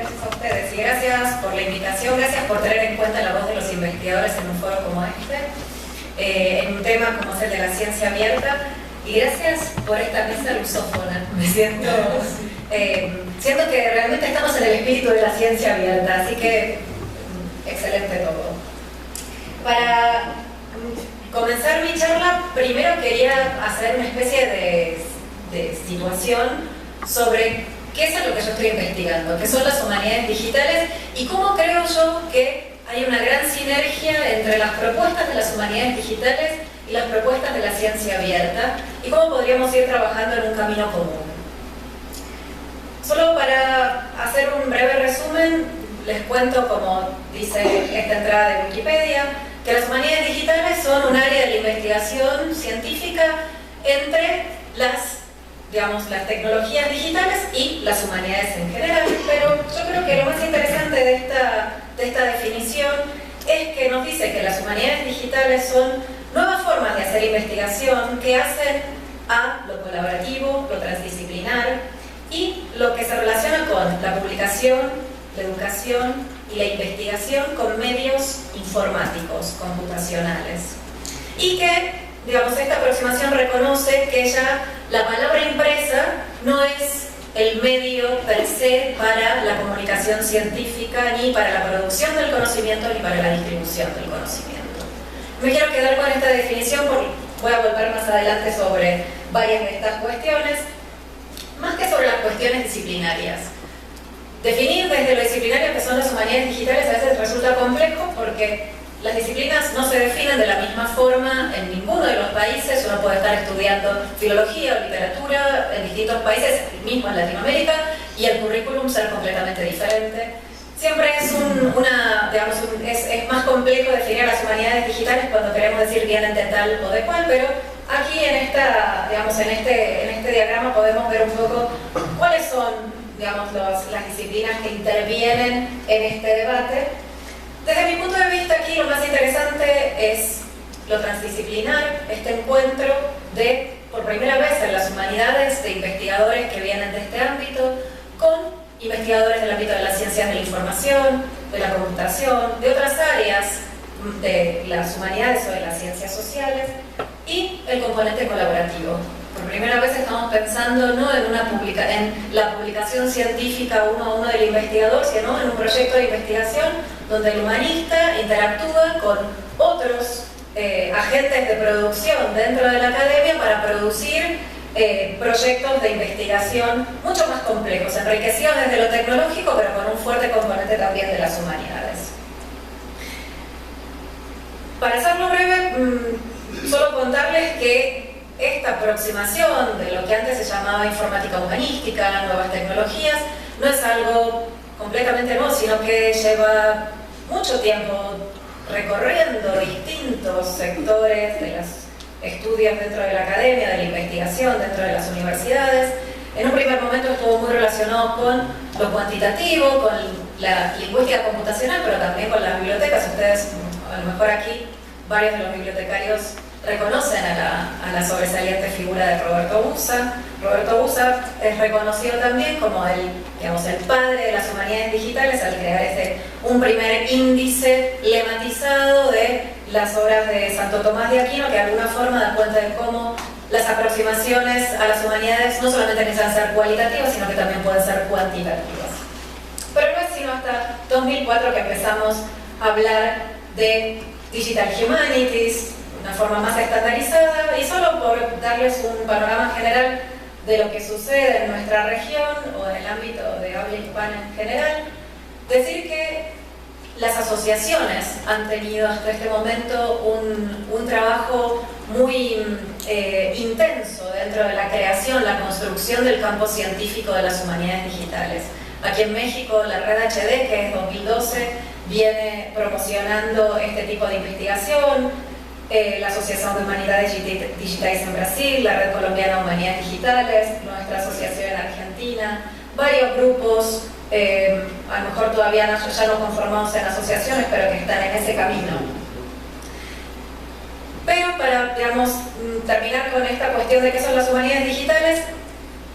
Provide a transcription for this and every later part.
Gracias a ustedes y gracias por la invitación, gracias por tener en cuenta la voz de los investigadores en un foro como este, en un tema como es el de la ciencia abierta, y gracias por esta mesa lusófona. Me siento que realmente estamos en el espíritu de la ciencia abierta, así que excelente todo. Para comenzar mi charla, primero quería hacer una especie de situación sobre qué es lo que yo estoy investigando, qué son las humanidades digitales y cómo creo yo que hay una gran sinergia entre las propuestas de las humanidades digitales y las propuestas de la ciencia abierta y cómo podríamos ir trabajando en un camino común. Solo para hacer un breve resumen, les cuento, como dice esta entrada de Wikipedia, que las humanidades digitales son un área de la investigación científica entre las tecnologías digitales y las humanidades en general, pero yo creo que lo más interesante de esta definición es que nos dice que las humanidades digitales son nuevas formas de hacer investigación que hacen a lo colaborativo, lo transdisciplinar y lo que se relaciona con la publicación, la educación y la investigación con medios informáticos, computacionales. Y que, esta aproximación reconoce que ya la palabra impresa no es el medio per se para la comunicación científica, ni para la producción del conocimiento, ni para la distribución del conocimiento. Me quiero quedar con esta definición porque voy a volver más adelante sobre varias de estas cuestiones, más que sobre las cuestiones disciplinarias. Definir desde lo disciplinario que son las humanidades digitales a veces resulta complejo porque las disciplinas no se definen de la misma forma en ninguno de los países. Uno puede estar estudiando filología o literatura en distintos países, mismo en Latinoamérica, y el currículum ser completamente diferente. Siempre es es más complejo definir las humanidades digitales cuando queremos decir vienen de tal o de cual, pero aquí en este diagrama podemos ver un poco cuáles son las disciplinas que intervienen en este debate. Desde mi punto de vista aquí lo más interesante es lo transdisciplinar, este encuentro de, por primera vez en las humanidades, de investigadores que vienen de este ámbito con investigadores del ámbito de las ciencias de la información, de la computación, de otras áreas de las humanidades o de las ciencias sociales y el componente colaborativo. Por primera vez estamos pensando no en la publicación científica uno a uno del investigador, sino en un proyecto de investigación donde el humanista interactúa con otros agentes de producción dentro de la academia para producir proyectos de investigación mucho más complejos, enriquecidos desde lo tecnológico, pero con un fuerte componente también de las humanidades. Para hacerlo breve, solo contarles que esta aproximación de lo que antes se llamaba informática humanística, nuevas tecnologías, no es algo completamente nuevo, sino que lleva mucho tiempo recorriendo distintos sectores de los estudios dentro de la academia, de la investigación dentro de las universidades. En un primer momento estuvo muy relacionado con lo cuantitativo, con la lingüística computacional, pero también con las bibliotecas. Ustedes, a lo mejor aquí, varios de los bibliotecarios reconocen a la sobresaliente figura de Roberto Busa. Roberto Busa es reconocido también como el padre de las humanidades digitales al crear un primer índice lematizado de las obras de Santo Tomás de Aquino, que de alguna forma da cuenta de cómo las aproximaciones a las humanidades no solamente necesitan ser cualitativas, sino que también pueden ser cuantitativas. Pero no es sino hasta 2004 que empezamos a hablar de Digital Humanities, una forma más estandarizada, y solo por darles un panorama general de lo que sucede en nuestra región o en el ámbito de habla hispana en general, decir que las asociaciones han tenido hasta este momento un trabajo muy intenso dentro de la creación, la construcción del campo científico de las humanidades digitales. Aquí en México, la Red HD, que es 2012, viene promocionando este tipo de investigación. La Asociación de Humanidades Digitales en Brasil, la Red Colombiana de Humanidades Digitales, nuestra asociación en Argentina, varios grupos, a lo mejor todavía ya no conformados en asociaciones, pero que están en ese camino. Pero para, terminar con esta cuestión de qué son las humanidades digitales,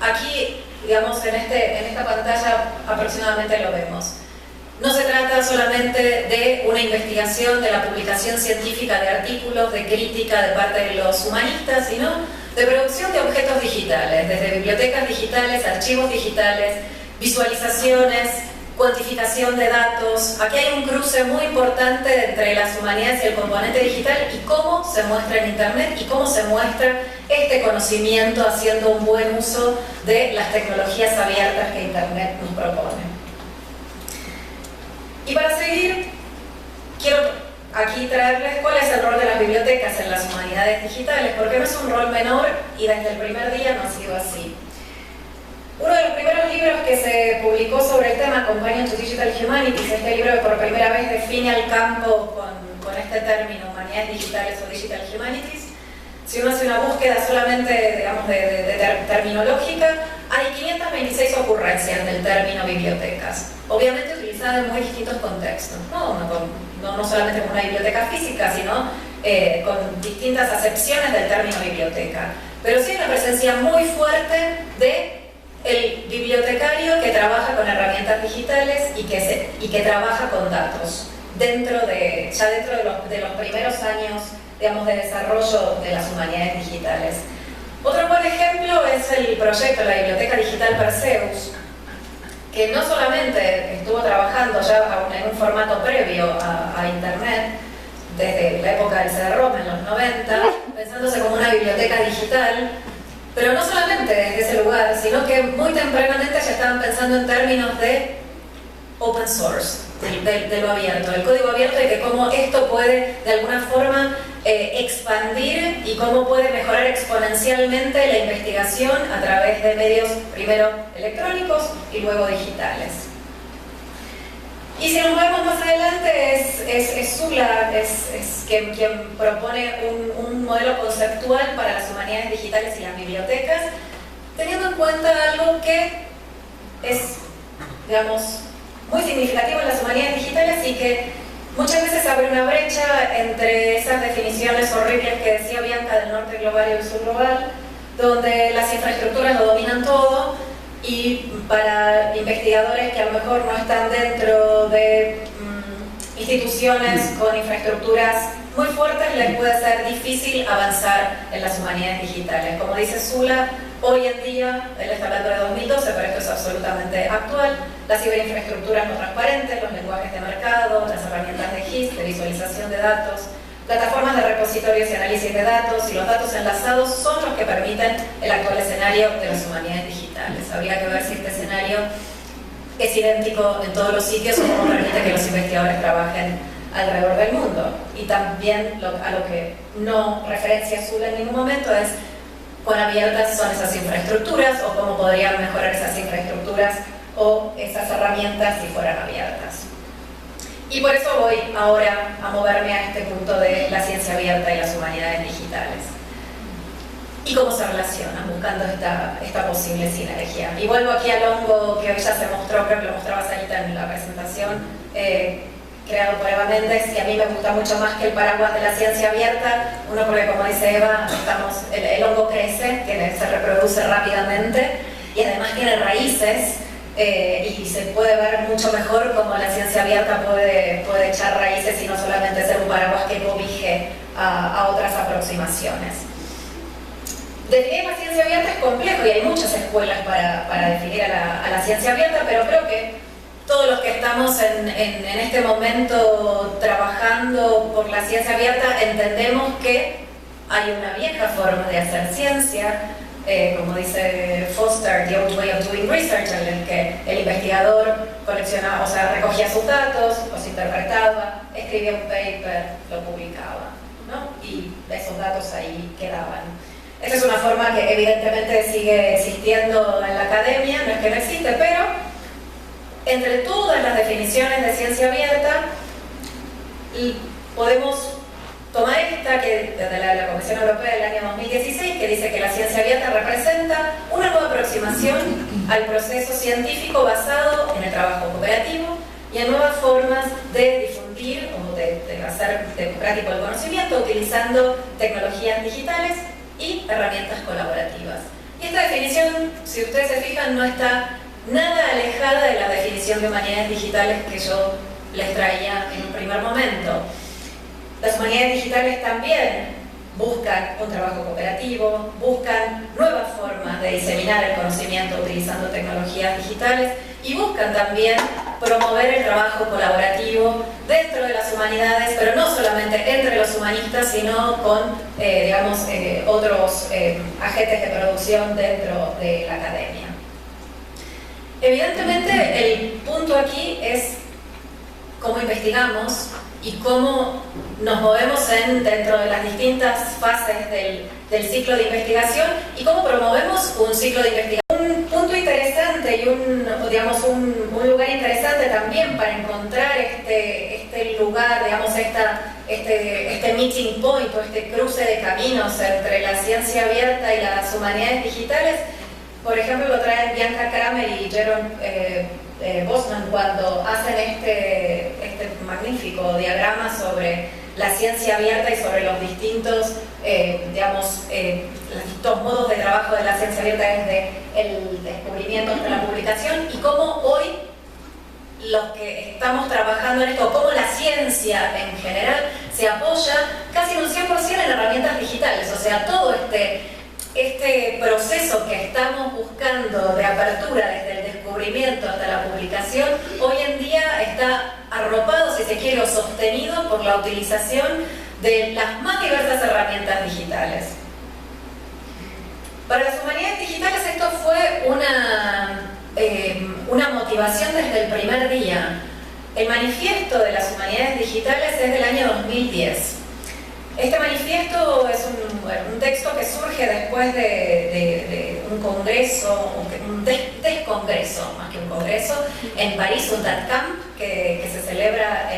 aquí digamos, en esta pantalla aproximadamente lo vemos. No se trata solamente de una investigación, de la publicación científica de artículos, de crítica de parte de los humanistas, sino de producción de objetos digitales, desde bibliotecas digitales, archivos digitales, visualizaciones, cuantificación de datos. Aquí hay un cruce muy importante entre las humanidades y el componente digital y cómo se muestra en Internet y cómo se muestra este conocimiento haciendo un buen uso de las tecnologías abiertas que Internet nos propone. Y para seguir, quiero aquí traerles cuál es el rol de las bibliotecas en las humanidades digitales, porque no es un rol menor y desde el primer día no ha sido así. Uno de los primeros libros que se publicó sobre el tema, Companion to Digital Humanities, este libro que por primera vez define al campo con este término, humanidades digitales o digital humanities. Si uno hace una búsqueda solamente, digamos, de terminológica, hay 526 ocurrencias del término bibliotecas, obviamente utilizada en muy distintos contextos, no solamente como una biblioteca física, sino con distintas acepciones del término biblioteca, pero sí una presencia muy fuerte del bibliotecario que trabaja con herramientas digitales y que trabaja con datos, ya dentro de los primeros años, digamos, de desarrollo de las humanidades digitales. Otro buen ejemplo es el proyecto de la Biblioteca Digital Perseus, que no solamente estuvo trabajando ya en un formato previo a Internet, desde la época del CD-ROM en los 90, pensándose como una biblioteca digital, pero no solamente desde ese lugar, sino que muy tempranamente ya estaban pensando en términos de open source, de lo abierto, del código abierto, y que cómo esto puede de alguna forma expandir y cómo puede mejorar exponencialmente la investigación a través de medios primero electrónicos y luego digitales. Y si nos vemos más adelante, es Sula quien propone un modelo conceptual para las humanidades digitales y las bibliotecas, teniendo en cuenta algo que es, digamos, muy significativo en las humanidades digitales y que muchas veces abre una brecha entre esas definiciones horribles que decía Bianca del norte global y el sur global, donde las infraestructuras lo dominan todo, y para investigadores que a lo mejor no están dentro de instituciones con infraestructuras muy fuertes, les puede ser difícil avanzar en las humanidades digitales. Como dice Sula, hoy en día, él está hablando de 2012, pero esto es absolutamente actual, las ciberinfraestructuras no transparentes, los lenguajes de mercado, las herramientas de GIS, de visualización de datos, plataformas de repositorios y análisis de datos y los datos enlazados son los que permiten el actual escenario de las humanidades digitales. Habría que ver si este escenario es idéntico en todos los sitios o cómo permite que los investigadores trabajen alrededor del mundo. Y también a lo que no referencia Sula en ningún momento es cuán abiertas son esas infraestructuras o cómo podrían mejorar esas infraestructuras o esas herramientas si fueran abiertas. Y por eso voy ahora a moverme a este punto de la ciencia abierta y las humanidades digitales. Y cómo se relacionan, buscando esta posible sinergia. Y vuelvo aquí al hongo que hoy ya se mostró, creo que lo mostraba Sarita en la presentación, creado por Eva Méndez, y a mí me gusta mucho más que el paraguas de la ciencia abierta. Uno, porque como dice Eva, el hongo crece, se reproduce rápidamente y además tiene raíces. Y se puede ver mucho mejor cómo la ciencia abierta puede echar raíces y no solamente ser un paraguas que cobije a otras aproximaciones. Definir la ciencia abierta es complejo y hay muchas escuelas para definir a la ciencia abierta, pero creo que todos los que estamos en este momento trabajando por la ciencia abierta entendemos que hay una vieja forma de hacer ciencia, como dice Foster, the old way of doing research, en el que el investigador coleccionaba, o sea, recogía sus datos, los interpretaba, escribía un paper, lo publicaba, ¿no? Y esos datos ahí quedaban. Esta es una forma que evidentemente sigue existiendo en la academia, no es que no existe, pero entre todas las definiciones de ciencia abierta podemos tomar esta que desde la Comisión Europea del año 2016, que dice que la ciencia abierta representa una nueva aproximación al proceso científico basado en el trabajo cooperativo y en nuevas formas de difundir o de hacer democrático el conocimiento utilizando tecnologías digitales y herramientas colaborativas. Y Y esta definición, si ustedes se fijan, no está nada alejada de la definición de humanidades digitales que yo les traía en un primer momento. Las humanidades digitales también buscan un trabajo cooperativo, buscan nuevas formas de diseminar el conocimiento utilizando tecnologías digitales y buscan también promover el trabajo colaborativo dentro de las humanidades, pero no solamente entre los humanistas, sino con, otros agentes de producción dentro de la academia. Evidentemente, el punto aquí es cómo investigamos y cómo nos movemos dentro de las distintas fases del ciclo de investigación y cómo promovemos un ciclo de investigación. Un punto interesante y un lugar interesante también para encontrar este lugar, este meeting point o este cruce de caminos entre la ciencia abierta y las humanidades digitales, por ejemplo, lo traen Bianca Kramer y Jeroen Bosman cuando hacen este magnífico diagrama sobre la ciencia abierta y sobre los distintos, los distintos modos de trabajo de la ciencia abierta desde el descubrimiento hasta la publicación y cómo hoy los que estamos trabajando en esto, cómo la ciencia en general se apoya casi un 100% en herramientas digitales, o sea, todo este proceso que estamos buscando de apertura desde el descubrimiento hasta la publicación, hoy en día está arropado, si se quiere, o sostenido por la utilización de las más diversas herramientas digitales. Para las humanidades digitales esto fue una motivación desde el primer día. El manifiesto de las humanidades digitales es del año 2010. Este manifiesto es un texto que surge después de un congreso, un descongreso, más que un congreso, en París, un TADCamp, que se celebra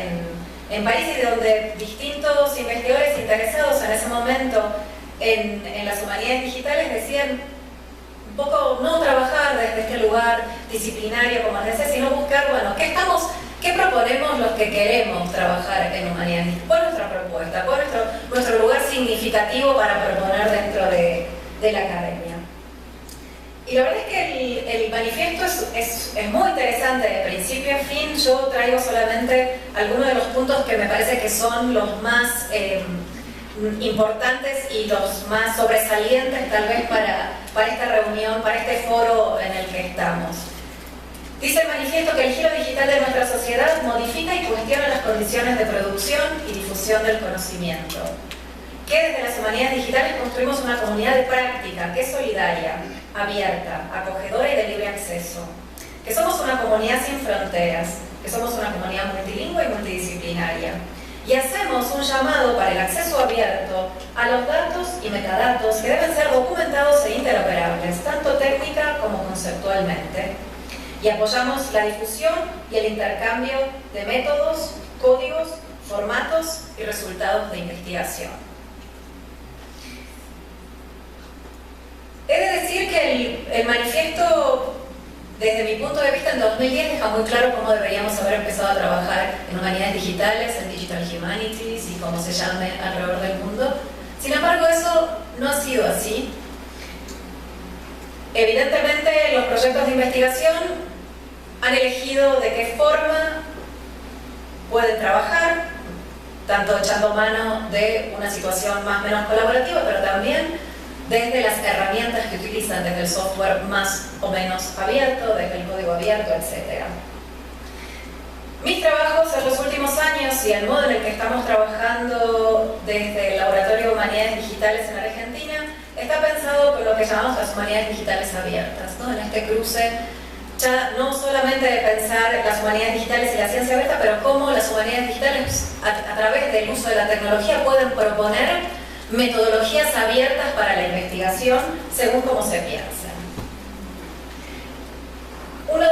en París y donde distintos investigadores interesados en ese momento en las humanidades digitales decían un poco no trabajar desde este lugar disciplinario, como les decía, sino buscar, bueno, ¿qué proponemos los que queremos trabajar en humanidades? ¿Cuál es nuestra propuesta? ¿Cuál es nuestro lugar significativo para proponer dentro de la academia? Y la verdad es que el manifiesto es muy interesante de principio a fin. Yo traigo solamente algunos de los puntos que me parece que son los más importantes y los más sobresalientes tal vez para esta reunión, para este foro en el que estamos. Dice el manifiesto que el giro digital de nuestra sociedad modifica y cuestiona las condiciones de producción y difusión del conocimiento. Que desde las humanidades digitales construimos una comunidad de práctica que es solidaria, abierta, acogedora y de libre acceso. Que somos una comunidad sin fronteras, que somos una comunidad multilingüe y multidisciplinaria. Y hacemos un llamado para el acceso abierto a los datos y metadatos que deben ser documentados e interoperables, tanto técnica como conceptualmente. Y apoyamos la difusión y el intercambio de métodos, códigos, formatos y resultados de investigación. He de decir que el manifiesto, desde mi punto de vista, en 2010 deja muy claro cómo deberíamos haber empezado a trabajar en humanidades digitales, en Digital Humanities y como se llame alrededor del mundo. Sin embargo, eso no ha sido así. Evidentemente, los proyectos de investigación han elegido de qué forma pueden trabajar, tanto echando mano de una situación más o menos colaborativa, pero también desde las herramientas que utilizan, desde el software más o menos abierto, desde el código abierto, etc. Mis trabajos en los últimos años y el modo en el que estamos trabajando desde el Laboratorio de Humanidades Digitales en Argentina está pensado con lo que llamamos las humanidades digitales abiertas, ¿no? En este cruce ya no solamente de pensar las humanidades digitales y la ciencia abierta, pero cómo las humanidades digitales a través del uso de la tecnología pueden proponer metodologías abiertas para la investigación según cómo se piensa. Uno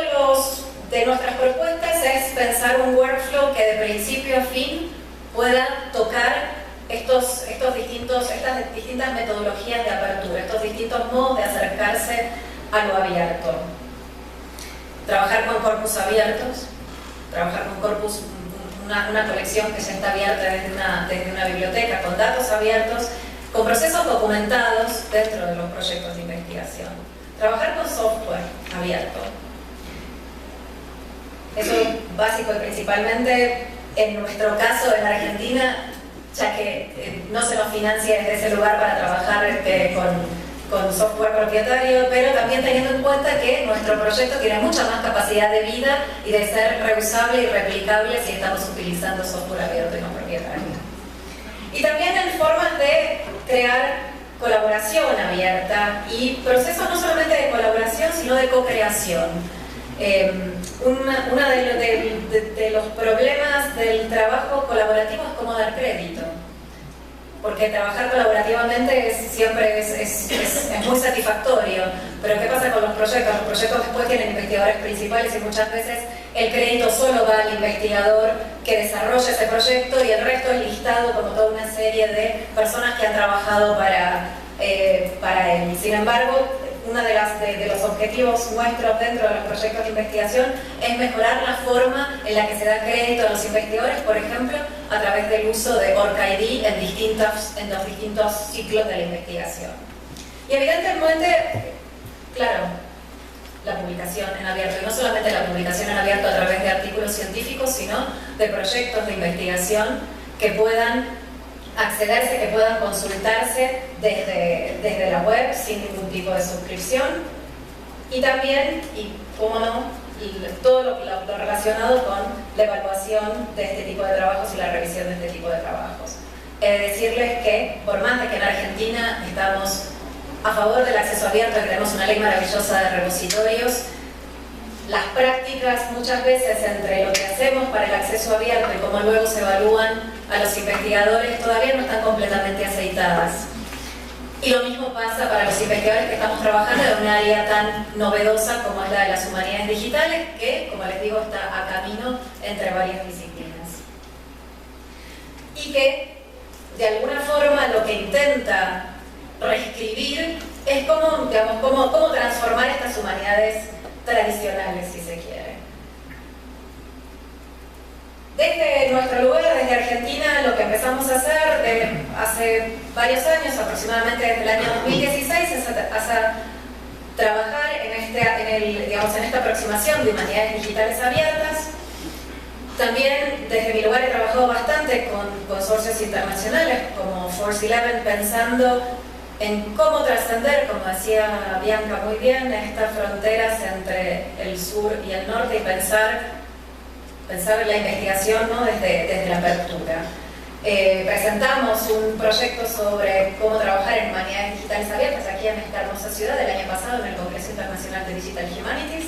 de nuestras propuestas es pensar un workflow que de principio a fin pueda tocar estas distintas metodologías de apertura, estos distintos modos de acercarse a lo abierto. Trabajar con corpus abiertos, trabajar con corpus, una colección que ya está abierta desde una biblioteca, con datos abiertos, con procesos documentados dentro de los proyectos de investigación. Trabajar con software abierto. Eso básico y principalmente en nuestro caso en Argentina, ya que no se nos financia desde ese lugar para trabajar con software propietario, pero también teniendo en cuenta que nuestro proyecto tiene mucha más capacidad de vida y de ser reusable y replicable si estamos utilizando software abierto y no propietario. Y también en formas de crear colaboración abierta y procesos no solamente de colaboración, sino de co-creación. Uno de los problemas del trabajo colaborativo es cómo dar crédito. Porque trabajar colaborativamente siempre es muy satisfactorio, pero ¿qué pasa con los proyectos? Los proyectos después tienen investigadores principales y muchas veces el crédito solo va al investigador que desarrolla ese proyecto y el resto es listado como toda una serie de personas que han trabajado para él. Sin embargo, uno de los objetivos nuestros dentro de los proyectos de investigación es mejorar la forma en la que se da crédito a los investigadores, por ejemplo, a través del uso de ORCID en los distintos ciclos de la investigación. Y evidentemente, claro, la publicación en abierto, y no solamente la publicación en abierto a través de artículos científicos, sino de proyectos de investigación que puedan accederse, que puedan consultarse desde la web sin ningún tipo de suscripción, y también, y cómo no, todo lo relacionado con la evaluación de este tipo de trabajos y la revisión de este tipo de trabajos. Decirles que, por más de que en Argentina estamos a favor del acceso abierto, que tenemos una ley maravillosa de repositorios, las prácticas muchas veces entre lo que hacemos para el acceso abierto y cómo luego se evalúan a los investigadores todavía no están completamente aceitadas. Y lo mismo pasa para los investigadores que estamos trabajando en un área tan novedosa como es la de las humanidades digitales, que, como les digo, está a camino entre varias disciplinas. Y que, de alguna forma, lo que intenta reescribir es cómo transformar estas humanidades tradicionales, si se quiere. Desde nuestro lugar, desde Argentina, lo que empezamos a hacer hace varios años, aproximadamente desde el año 2016, es trabajar en esta aproximación de humanidades digitales abiertas. También desde mi lugar he trabajado bastante con consorcios internacionales como Force11, pensando en cómo trascender, como decía Bianca muy bien, estas fronteras entre el sur y el norte y pensar en la investigación, ¿no? desde la apertura. Presentamos un proyecto sobre cómo trabajar en humanidades digitales abiertas aquí en esta hermosa ciudad el año pasado en el Congreso Internacional de Digital Humanities.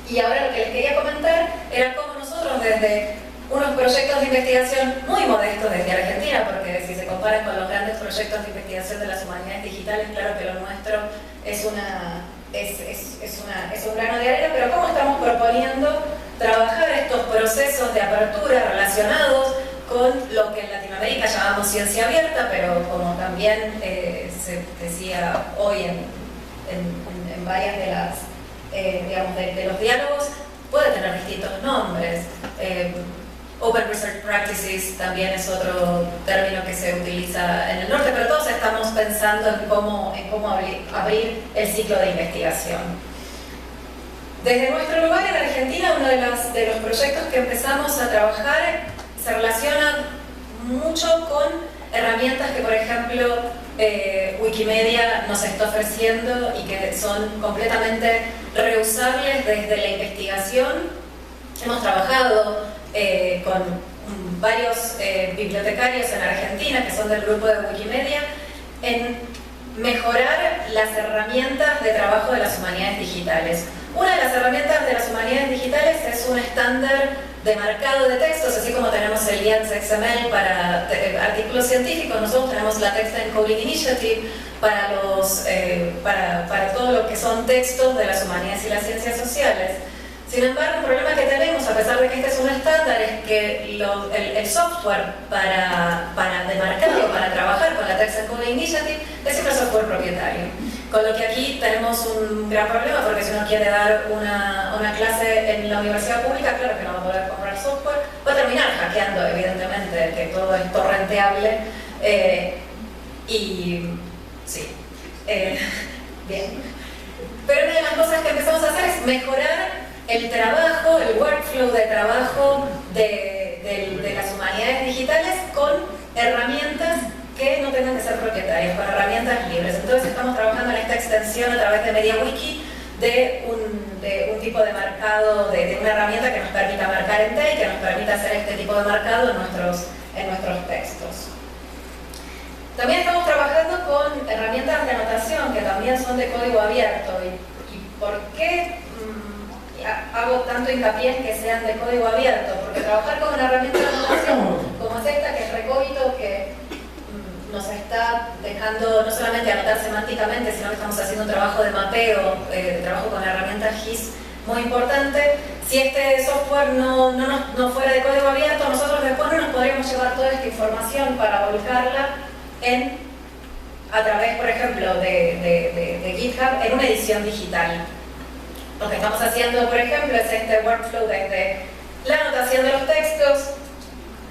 Y ahora lo que les quería comentar era cómo nosotros desde unos proyectos de investigación muy modestos desde Argentina, porque si se comparan con los grandes proyectos de investigación de las humanidades digitales, claro que lo nuestro es un grano de arena, pero cómo estamos proponiendo trabajar estos procesos de apertura relacionados con lo que en Latinoamérica llamamos ciencia abierta, pero como también se decía hoy en varias de las de los diálogos, puede tener distintos nombres. Open Research Practices también es otro término que se utiliza en el norte, pero todos estamos pensando en cómo abrir el ciclo de investigación. Desde nuestro lugar en Argentina, uno de los proyectos que empezamos a trabajar se relaciona mucho con herramientas que, por ejemplo, Wikimedia nos está ofreciendo y que son completamente reusables desde la investigación. Hemos trabajado con varios bibliotecarios en Argentina que son del grupo de Wikimedia en mejorar las herramientas de trabajo de las humanidades digitales. Una de las herramientas de las humanidades digitales es un estándar de marcado de textos, así como tenemos el IANS XML para artículos científicos, nosotros tenemos la Text Encoding Initiative para todo lo que son textos de las humanidades y las ciencias sociales. Sin embargo, un problema que tenemos, a pesar de que este es un estándar, es que el software de marcado, para trabajar con la Text Encoding Initiative, es siempre software propietario. Con lo que aquí tenemos un gran problema, porque si uno quiere dar una clase en la universidad pública, claro que no va a poder comprar software, va a terminar hackeando, evidentemente, que todo es torrenteable. Y sí, bien. Pero una de las cosas que empezamos a hacer es mejorar el trabajo, el workflow de trabajo de las humanidades digitales con herramientas que no tengan que ser propietarias, con herramientas libres. Entonces estamos trabajando en esta extensión a través de MediaWiki de un tipo de marcado, de una herramienta que nos permita marcar en T y que nos permita hacer este tipo de marcado en nuestros textos. También estamos trabajando con herramientas de anotación que también son de código abierto. ¿Y por qué hago tanto hincapié en que sean de código abierto? Porque trabajar con una herramienta de anotación como es esta, que es Recóbito, que nos está dejando no solamente anotar semánticamente, sino que estamos haciendo un trabajo de mapeo, trabajo con la herramienta GIS muy importante. Si este software no fuera de código abierto, nosotros después no nos podríamos llevar toda esta información para volcarla a través, por ejemplo, de GitHub en una edición digital. Lo que estamos haciendo, por ejemplo, es este workflow desde la anotación de los textos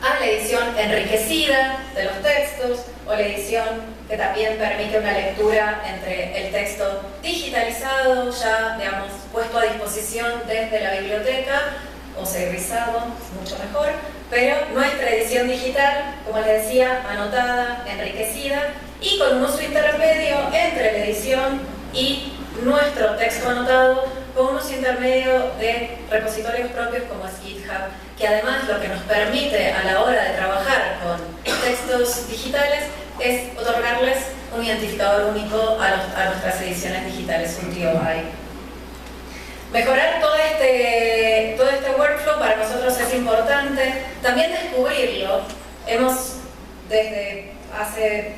a la edición enriquecida de los textos, o la edición que también permite una lectura entre el texto digitalizado, ya, digamos, puesto a disposición desde la biblioteca, o serrizado, mucho mejor, pero nuestra edición digital, como les decía, anotada, enriquecida, y con un uso intermedio entre la edición y nuestro texto anotado, con un uso intermedio de repositorios propios como es GitHub, que además lo que nos permite a la hora de trabajar con textos digitales es otorgarles un identificador único a nuestras ediciones digitales, un TOI. Mejorar todo este workflow para nosotros es importante. También descubrirlo. Hemos desde hace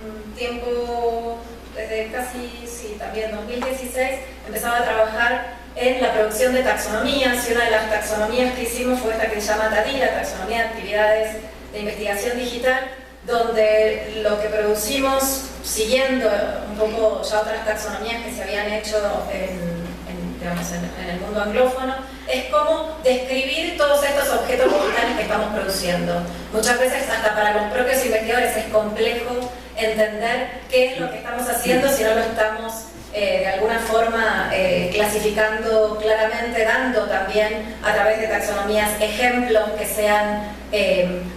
un tiempo, desde casi, sí, también 2016, empezaba a trabajar en la producción de taxonomías, y una de las taxonomías que hicimos fue esta que se llama TADI, la Taxonomía de Actividades de Investigación Digital, donde lo que producimos, siguiendo un poco ya otras taxonomías que se habían hecho en el mundo anglófono, es cómo describir todos estos objetos digitales que estamos produciendo. Muchas veces hasta para los propios investigadores es complejo entender qué es lo que estamos haciendo si no lo estamos de alguna forma clasificando claramente, dando también a través de taxonomías ejemplos que sean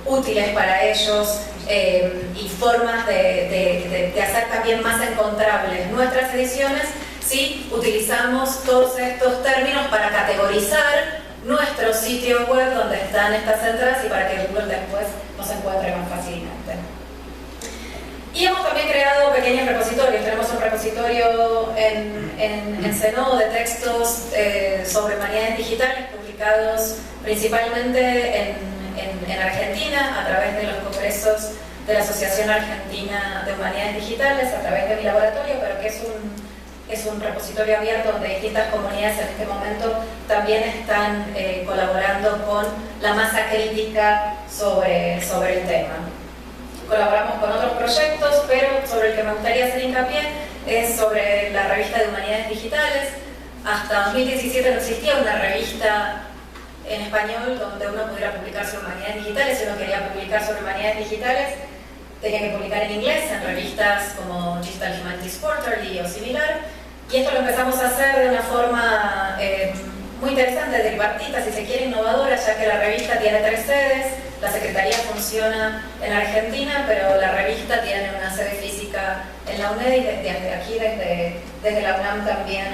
útiles para ellos y formas de hacer también más encontrables nuestras ediciones si utilizamos todos estos términos para categorizar nuestro sitio web donde están estas entradas y para que Google después nos encuentre más fácilmente. Y hemos también creado pequeños repositorios. Tenemos un repositorio en Zenodo de textos sobre humanidades digitales publicados principalmente en Argentina a través de los congresos de la Asociación Argentina de Humanidades Digitales, a través de mi laboratorio, pero que es un repositorio abierto donde distintas comunidades en este momento también están colaborando con la masa crítica sobre el tema. Colaboramos con otros proyectos, pero sobre el que me gustaría hacer hincapié es sobre la revista de Humanidades Digitales. Hasta 2017 no existía una revista en español donde uno pudiera publicar sobre humanidades digitales. Si uno quería publicar sobre humanidades digitales, tenía que publicar en inglés, en revistas como Digital Humanities Quarterly o similar. Y esto lo empezamos a hacer de una forma muy interesante, tripartita, si se quiere, innovadora, ya que la revista tiene 3 sedes. La Secretaría funciona en Argentina, pero la revista tiene una sede física en la UNED y desde aquí, desde la UNAM también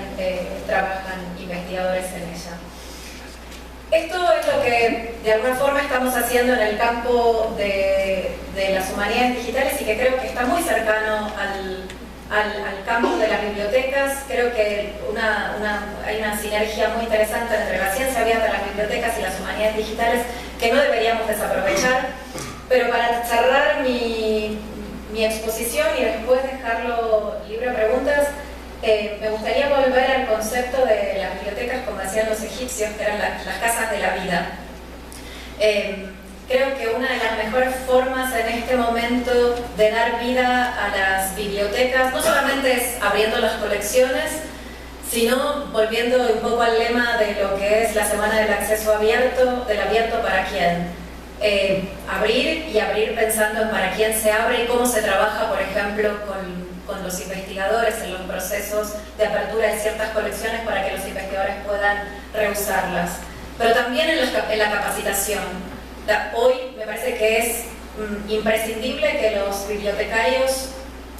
trabajan investigadores en ella. Esto es lo que de alguna forma estamos haciendo en el campo de las humanidades digitales y que creo que está muy cercano al campo de las bibliotecas. Creo que hay una sinergia muy interesante entre la ciencia abierta, las bibliotecas y las humanidades digitales que no deberíamos desaprovechar. Pero para cerrar mi exposición y después dejarlo libre a preguntas, me gustaría volver al concepto de las bibliotecas, como decían los egipcios, que eran las casas de la vida. Creo que una de las mejores formas en este momento de dar vida a las bibliotecas no solamente es abriendo las colecciones, sino volviendo un poco al lema de lo que es la Semana del Acceso Abierto, del abierto para quién. abrir pensando en para quién se abre y cómo se trabaja, por ejemplo, con los investigadores en los procesos de apertura de ciertas colecciones para que los investigadores puedan reusarlas. Pero también en la capacitación. Hoy me parece que es imprescindible que los bibliotecarios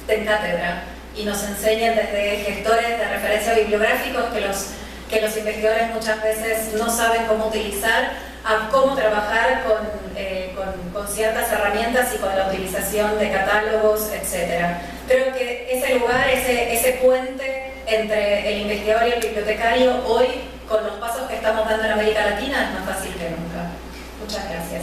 den cátedra y nos enseñen desde gestores de referencia bibliográficos que los investigadores muchas veces no saben cómo utilizar, a cómo trabajar con ciertas herramientas y con la utilización de catálogos, etc. Creo que ese lugar, ese puente entre el investigador y el bibliotecario hoy, con los pasos que estamos dando en América Latina, es más fácil que nunca. Muchas gracias.